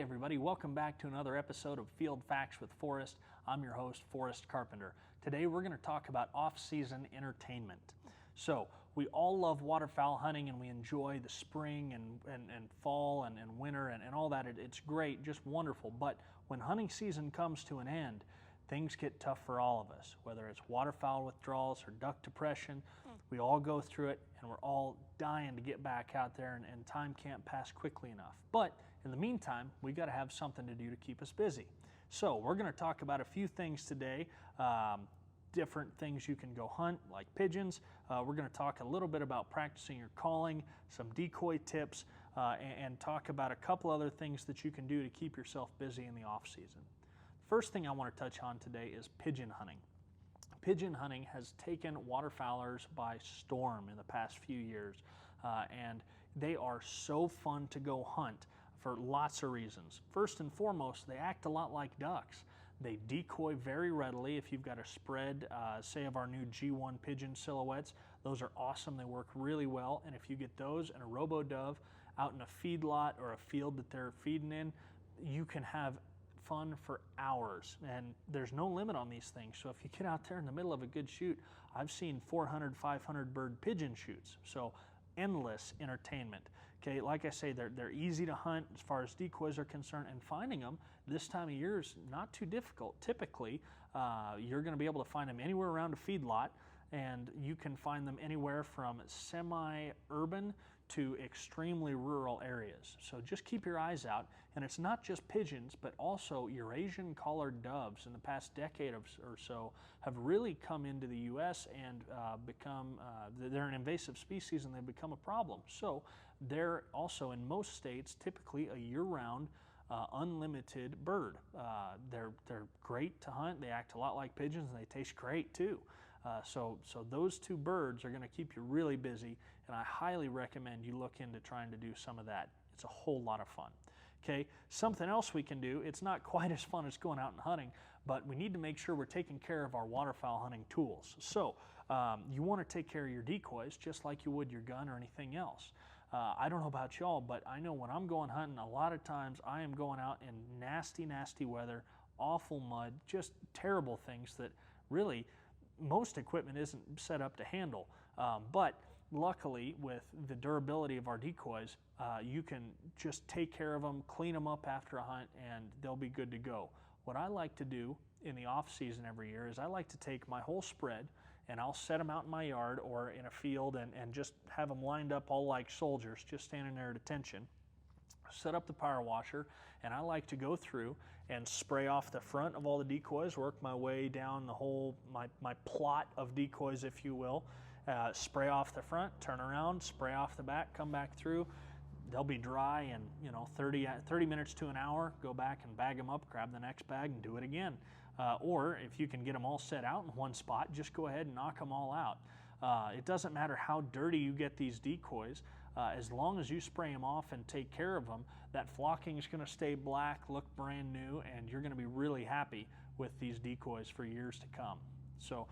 everybody, welcome back to another episode of Field Facts with Forrest. I'm your host, Forrest Carpenter. Today we're going to talk about off-season entertainment. So we all love waterfowl hunting and we enjoy the spring and fall and winter and all that. It's great, just wonderful. But when hunting season comes to an end, things get tough for all of us, whether it's waterfowl withdrawals or duck depression. We all go through it and we're all dying to get back out there and time can't pass quickly enough. But in the meantime, we got to have something to do to keep us busy. So we're going to talk about a few things today, different things you can go hunt like pigeons. We're going to talk a little bit about practicing your calling, some decoy tips, and talk about a couple other things that you can do to keep yourself busy in the off season. First thing I want to touch on today is pigeon hunting. Pigeon hunting has taken waterfowlers by storm in the past few years, and they are so fun to go hunt for lots of reasons. First and foremost, they act a lot like ducks. They decoy very readily. If you've got a spread, say of our new G1 Pigeon Silhouettes, those are awesome. They work really well, and if you get those and a robo-dove out in a feedlot or a field that they're feeding in, you can have fun for hours, and there's no limit on these things. So if you get out there in the middle of a good shoot, I've seen 400, 500 bird pigeon shoots. So endless entertainment. Okay, like I say, they're easy to hunt as far as decoys are concerned, and finding them this time of year is not too difficult. Typically, you're going to be able to find them anywhere around a feedlot, and you can find them anywhere from semi-urban to extremely rural areas. So just keep your eyes out. And it's not just pigeons, but also Eurasian collared doves in the past decade or so have really come into the U.S. and they're an invasive species and they've become a problem. So they're also in most states typically a year-round unlimited bird. They're great to hunt. They act a lot like pigeons and they taste great too. So those two birds are going to keep you really busy, and I highly recommend you look into trying to do some of that. It's a whole lot of fun. Okay, something else we can do, it's not quite as fun as going out and hunting, but we need to make sure we're taking care of our waterfowl hunting tools. So you want to take care of your decoys just like you would your gun or anything else. I don't know about y'all, but I know when I'm going hunting, a lot of times I am going out in nasty, nasty weather, awful mud, just terrible things that really most equipment isn't set up to handle. But luckily, with the durability of our decoys, you can just take care of them, clean them up after a hunt, and they'll be good to go. What I like to do in the off season every year is I like to take my whole spread and I'll set them out in my yard or in a field and just have them lined up all like soldiers, just standing there at attention. Set up the power washer, and I like to go through and spray off the front of all the decoys, work my way down the whole, my plot of decoys, if you will. Spray off the front, turn around, spray off the back, come back through. They'll be dry in 30 minutes to an hour. Go back and bag them up, grab the next bag and do it again. Or if you can get them all set out in one spot, just go ahead and knock them all out. It doesn't matter how dirty you get these decoys, as long as you spray them off and take care of them, that flocking is going to stay black, look brand new, and you're going to be really happy with these decoys for years to come. So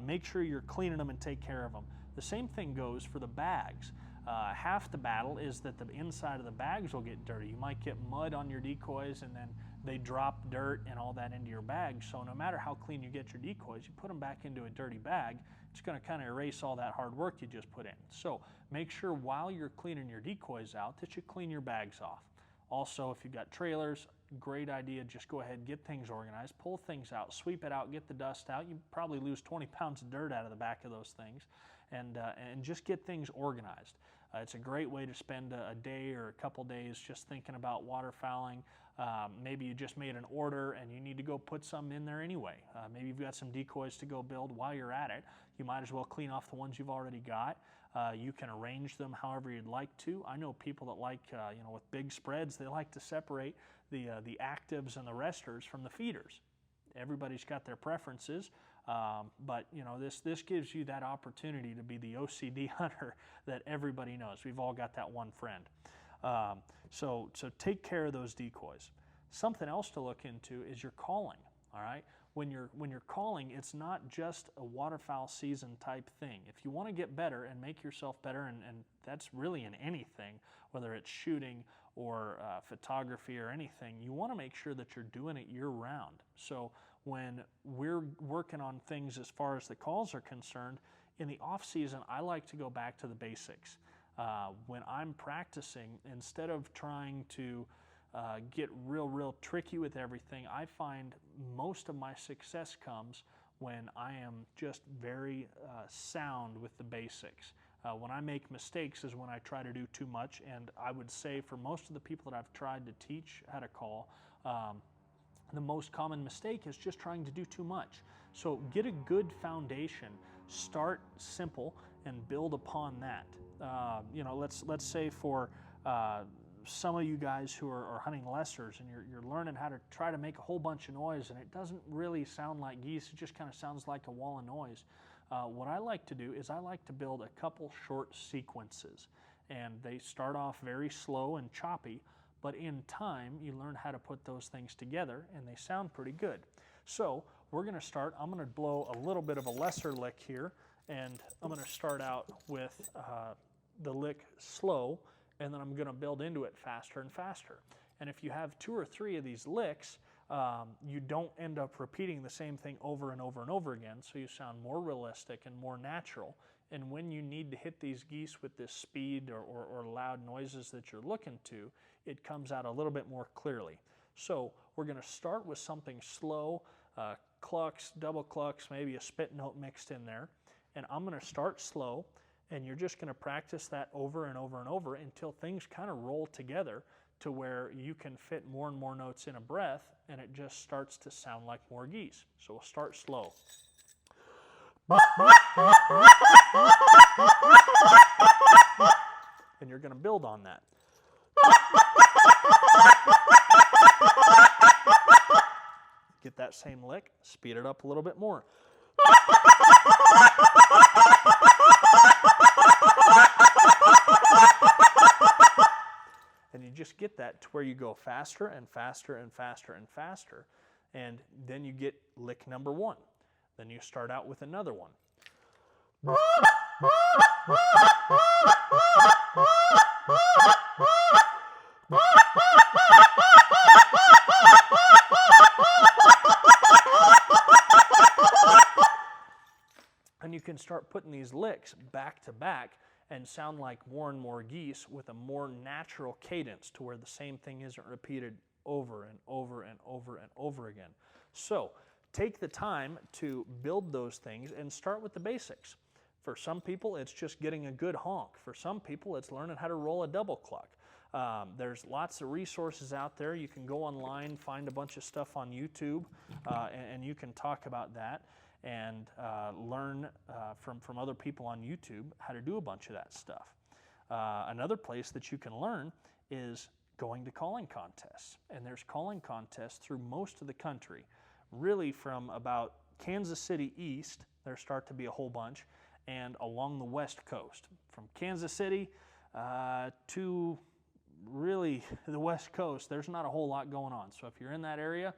make sure you're cleaning them and take care of them. The same thing goes for the bags. Half the battle is that the inside of the bags will get dirty. You might get mud on your decoys and then they drop dirt and all that into your bag. So no matter how clean you get your decoys, you put them back into a dirty bag, it's going to kind of erase all that hard work you just put in. So make sure while you're cleaning your decoys out that you clean your bags off. Also, if you've got trailers, great idea, just go ahead, get things organized, pull things out, sweep it out, get the dust out. You probably lose 20 pounds of dirt out of the back of those things, and just get things organized. It's a great way to spend a day or a couple days just thinking about waterfowling. Maybe you just made an order and you need to go put some in there anyway. Maybe you've got some decoys to go build while you're at it. You might as well clean off the ones you've already got. You can arrange them however you'd like to. I know people that like, with big spreads, they like to separate the actives and the resters from the feeders. Everybody's got their preferences, but this gives you that opportunity to be the OCD hunter that everybody knows. We've all got that one friend. So take care of those decoys. Something else to look into is your calling. All right, when you're calling, it's not just a waterfowl season type thing. If you want to get better and make yourself better, and that's really in anything, whether it's shooting or photography or anything, you want to make sure that you're doing it year-round. So when we're working on things as far as the calls are concerned, in the off-season, I like to go back to the basics. When I'm practicing, instead of trying to get real tricky with everything, I find most of my success comes when I am just very sound with the basics. When I make mistakes is when I try to do too much, and I would say for most of the people that I've tried to teach how to call, the most common mistake is just trying to do too much. So get a good foundation, start simple, and build upon that. You know, let's say for some of you guys who are hunting lessers and you're learning how to try to make a whole bunch of noise and it doesn't really sound like geese, it just kind of sounds like a wall of noise. What I like to do is I like to build a couple short sequences, and they start off very slow and choppy, but in time you learn how to put those things together and they sound pretty good. So we're going to start, I'm going to blow a little bit of a lesser lick here, and I'm going to start out with the lick slow, and then I'm going to build into it faster and faster. And if you have 2 or 3 of these licks, you don't end up repeating the same thing over and over and over again, so you sound more realistic and more natural. And when you need to hit these geese with this speed or loud noises that you're looking to, it comes out a little bit more clearly. So we're going to start with something slow, clucks, double clucks, maybe a spit note mixed in there. And I'm going to start slow, and you're just going to practice that over and over and over until things kind of roll together to where you can fit more and more notes in a breath, and it just starts to sound like more geese. So we'll start slow. And you're going to build on that. Get that same lick, speed it up a little bit more. And you just get that to where you go faster and faster and faster and faster, and then you get lick number 1. Then you start out with another one. And you can start putting these licks back to back and sound like more and more geese with a more natural cadence to where the same thing isn't repeated over and over and over and over again. So take the time to build those things and start with the basics. For some people, it's just getting a good honk. For some people, it's learning how to roll a double cluck. There's lots of resources out there. You can go online, find a bunch of stuff on YouTube, and you can talk about that and learn from other people on YouTube how to do a bunch of that stuff. Another place that you can learn is going to calling contests. And there's calling contests through most of the country. Really from about Kansas City east, there start to be a whole bunch, and along the west coast. From Kansas City to really the west coast, there's not a whole lot going on. So if you're in that area,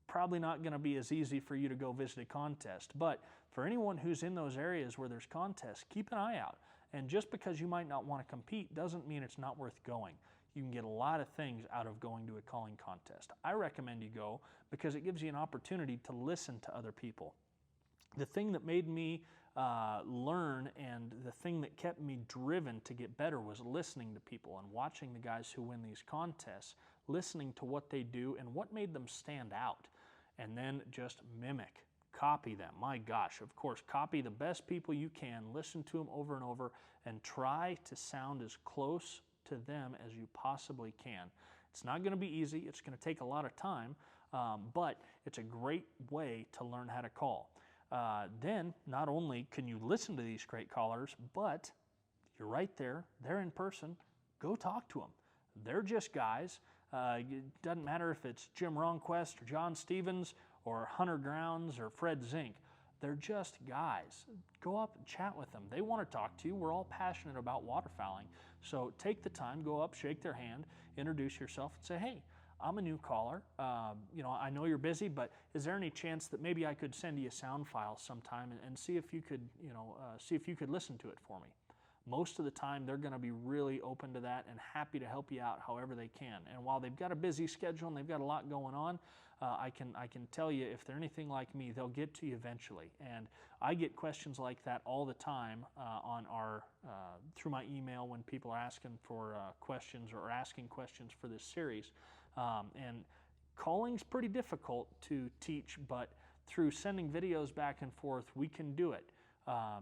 probably not going to be as easy for you to go visit a contest. But for anyone who's in those areas where there's contests, keep an eye out. And just because you might not want to compete doesn't mean it's not worth going. You can get a lot of things out of going to a calling contest. I recommend you go because it gives you an opportunity to listen to other people. The thing that made me learn and the thing that kept me driven to get better was listening to people and watching the guys who win these contests, listening to what they do and what made them stand out, and then just mimic, copy them. My gosh, of course, copy the best people you can, listen to them over and over, and try to sound as close to them as you possibly can. It's not going to be easy. It's going to take a lot of time, but it's a great way to learn how to call. Then, not only can you listen to these great callers, but you're right there, they're in person, go talk to them. They're just guys. It doesn't matter if it's Jim Ronquest or John Stevens or Hunter Grounds or Fred Zink. They're just guys. Go up and chat with them. They want to talk to you. We're all passionate about waterfowling. So take the time, go up, shake their hand, introduce yourself, and say, hey, I'm a new caller. I know you're busy, but is there any chance that maybe I could send you a sound file sometime and see if you could, see if you could listen to it for me? most of the time they're going to be really open to that and happy to help you out however they can. And while they've got a busy schedule and they've got a lot going on, I can tell you, if they're anything like me, they'll get to you eventually. And I get questions like that all the time on our through my email when people are asking for questions or asking questions for this series. And calling's pretty difficult to teach, but through sending videos back and forth, we can do it.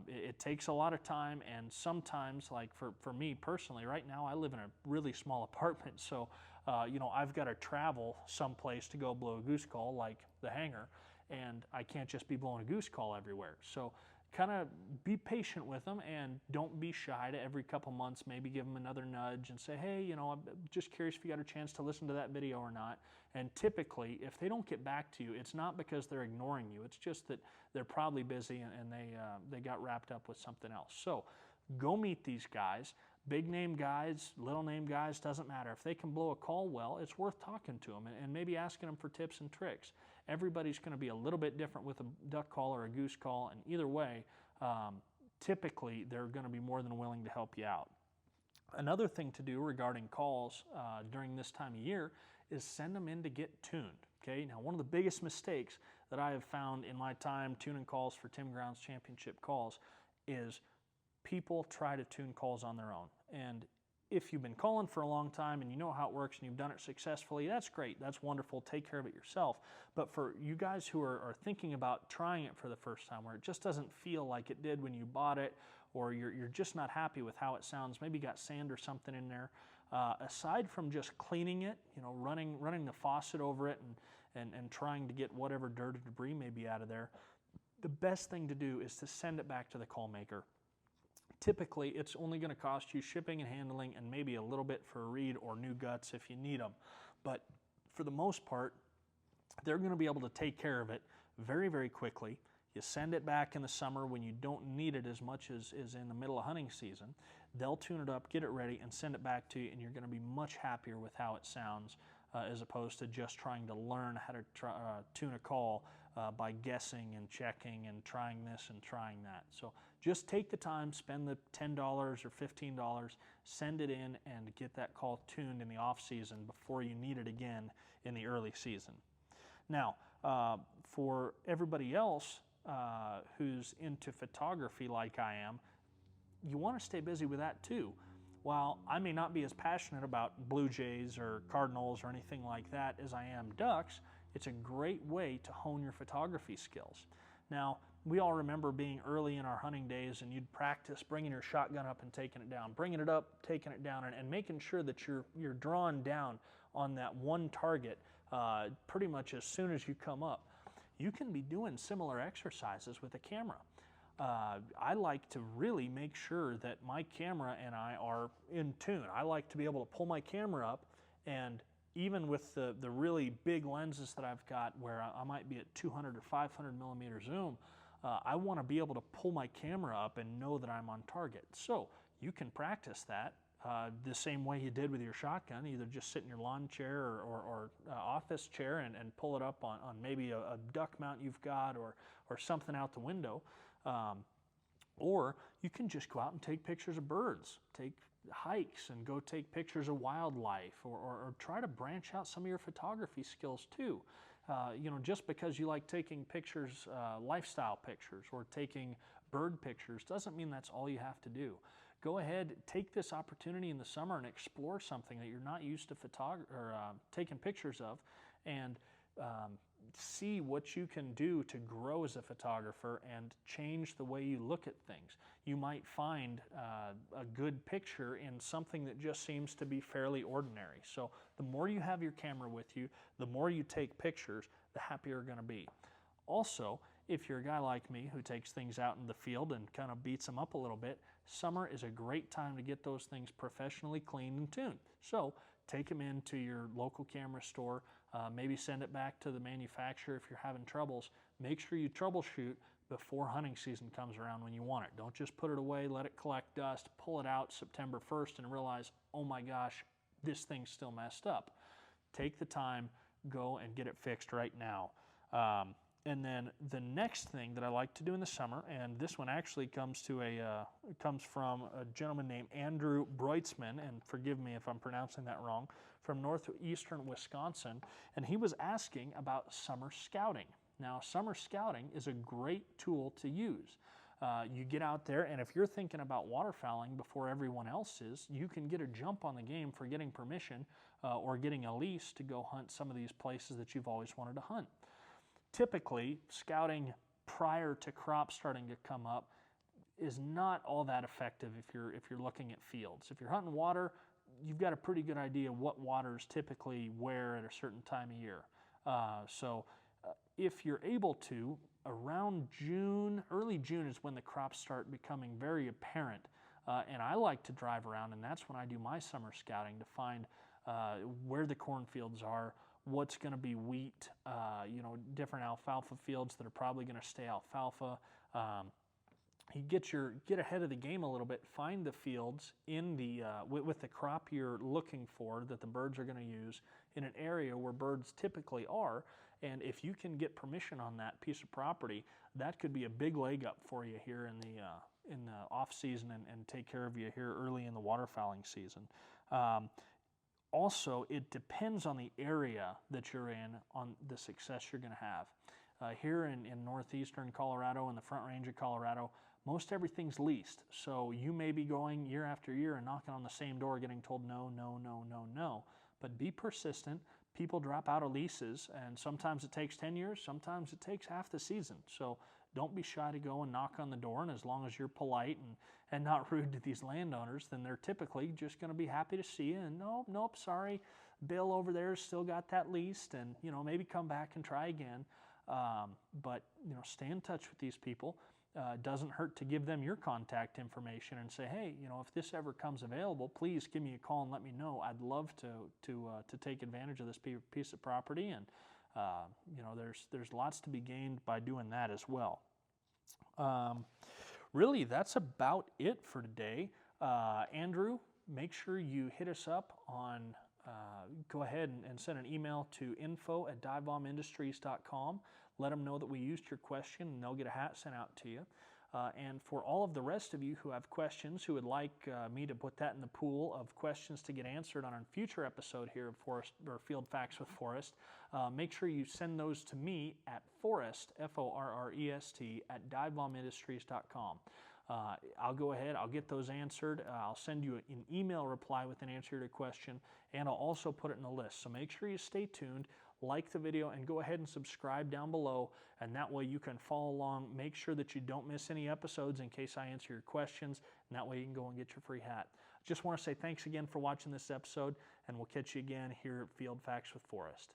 It takes a lot of time, and sometimes, like for me personally, right now I live in a really small apartment, so you know, I've got to travel someplace to go blow a goose call, like the hangar, and I can't just be blowing a goose call everywhere. So kind of be patient with them, and don't be shy to every couple months maybe give them another nudge and say, hey, you know, I'm just curious if you got a chance to listen to that video or not. And typically, if they don't get back to you, it's not because they're ignoring you. It's just that they're probably busy and they got wrapped up with something else. So go meet these guys. Big name guys, little name guys, doesn't matter. If they can blow a call well, it's worth talking to them and maybe asking them for tips and tricks. Everybody's going to be a little bit different with a duck call or a goose call, and either way, typically they're going to be more than willing to help you out. Another thing to do regarding calls during this time of year is send them in to get tuned. Okay, now one of the biggest mistakes that I have found in my time tuning calls for Tim Grounds Championship calls is people try to tune calls on their own. And if you've been calling for a long time and you know how it works and you've done it successfully, that's great, that's wonderful, take care of it yourself. But for you guys who are thinking about trying it for the first time, where it just doesn't feel like it did when you bought it, or you're just not happy with how it sounds, maybe got sand or something in there, aside from just cleaning it, you know, running the faucet over it and trying to get whatever dirt or debris may be out of there, the best thing to do is to send it back to the call maker. Typically, it's only going to cost you shipping and handling and maybe a little bit for a read or new guts if you need them. But for the most part, they're going to be able to take care of it very, very quickly. You send it back in the summer when you don't need it as much as in the middle of hunting season. They'll tune it up, get it ready, and send it back to you, and you're going to be much happier with how it sounds as opposed to just trying to learn how to tune a call by guessing and checking and trying this and trying that. So just take the time, spend the $10 or $15, send it in, and get that call tuned in the off season before you need it again in the early season. Now, for everybody else who's into photography like I am, you want to stay busy with that too. While I may not be as passionate about blue jays or cardinals or anything like that as I am ducks, it's a great way to hone your photography skills. Now, we all remember being early in our hunting days and you'd practice bringing your shotgun up and taking it down, bringing it up, taking it down, and making sure that you're drawn down on that one target pretty much as soon as you come up. You can be doing similar exercises with a camera. I like to really make sure that my camera and I are in tune. I like to be able to pull my camera up, and even with the really big lenses that I've got where I might be at 200 or 500 millimeter zoom, I want to be able to pull my camera up and know that I'm on target. So you can practice that the same way you did with your shotgun, either just sit in your lawn chair or office chair and pull it up on maybe a duck mount you've got or something out the window. Or you can just go out and take pictures of birds, take hikes and go take pictures of wildlife, or try to branch out some of your photography skills too. You know, just because you like taking pictures, lifestyle pictures or taking bird pictures doesn't mean that's all you have to do. Go ahead, take this opportunity in the summer and explore something that you're not used to taking pictures of, and see what you can do to grow as a photographer and change the way you look at things. You might find a good picture in something that just seems to be fairly ordinary. So the more you have your camera with you, the more you take pictures, the happier you're going to be. Also, if you're a guy like me who takes things out in the field and kind of beats them up a little bit, summer is a great time to get those things professionally cleaned and tuned. So take them into your local camera store, maybe send it back to the manufacturer if you're having troubles. Make sure you troubleshoot before hunting season comes around when you want it. Don't just put it away, let it collect dust, pull it out September 1st and realize, oh my gosh, this thing's still messed up. Take the time, go and get it fixed right now. And then the next thing that I like to do in the summer, and this one actually comes from a gentleman named Andrew Breutzman, and forgive me if I'm pronouncing that wrong, from northeastern Wisconsin, and he was asking about summer scouting. Now, summer scouting is a great tool to use. You get out there, and if you're thinking about waterfowling before everyone else is, you can get a jump on the game for getting permission or getting a lease to go hunt some of these places that you've always wanted to hunt. Typically, scouting prior to crops starting to come up is not all that effective if you're looking at fields. If you're hunting water, you've got a pretty good idea what waters typically where at a certain time of year. If you're able to, around June, early June is when the crops start becoming very apparent. And I like to drive around, and that's when I do my summer scouting to find where the cornfields are, what's going to be wheat, different alfalfa fields that are probably going to stay alfalfa. You get ahead of the game a little bit. Find the fields in the with the crop you're looking for that the birds are going to use in an area where birds typically are. And if you can get permission on that piece of property, that could be a big leg up for you here in the off season and take care of you here early in the waterfowling season. Also, it depends on the area that you're in on the success you're going to have. Here in northeastern Colorado and the Front Range of Colorado, most everything's leased. So you may be going year after year and knocking on the same door getting told no, no, no, no, no. But be persistent. People drop out of leases, and sometimes it takes 10 years, sometimes it takes half the season. So don't be shy to go and knock on the door, and as long as you're polite and not rude to these landowners, then they're typically just going to be happy to see you. And nope, sorry, Bill over there's still got that leased, and maybe come back and try again. But stay in touch with these people. It doesn't hurt to give them your contact information and say, hey, if this ever comes available, please give me a call and let me know. I'd love to take advantage of this piece of property, and there's lots to be gained by doing that as well. Really, that's about it for today. Andrew, make sure you hit us up on, go ahead and send an email to info@divebombindustries.com. Let them know that we used your question, and they'll get a hat sent out to you. And for all of the rest of you who have questions, who would like me to put that in the pool of questions to get answered on a future episode here of Forrest or Field Facts with Forrest, make sure you send those to me at Forrest, Forrest, at divebombindustries.com. I'll go ahead, I'll get those answered. I'll send you an email reply with an answer to your question, and I'll also put it in a list. So make sure you stay tuned, like the video, and go ahead and subscribe down below, and that way you can follow along. Make sure that you don't miss any episodes in case I answer your questions, and that way you can go and get your free hat. Just want to say thanks again for watching this episode, and we'll catch you again here at Field Facts with Forrest.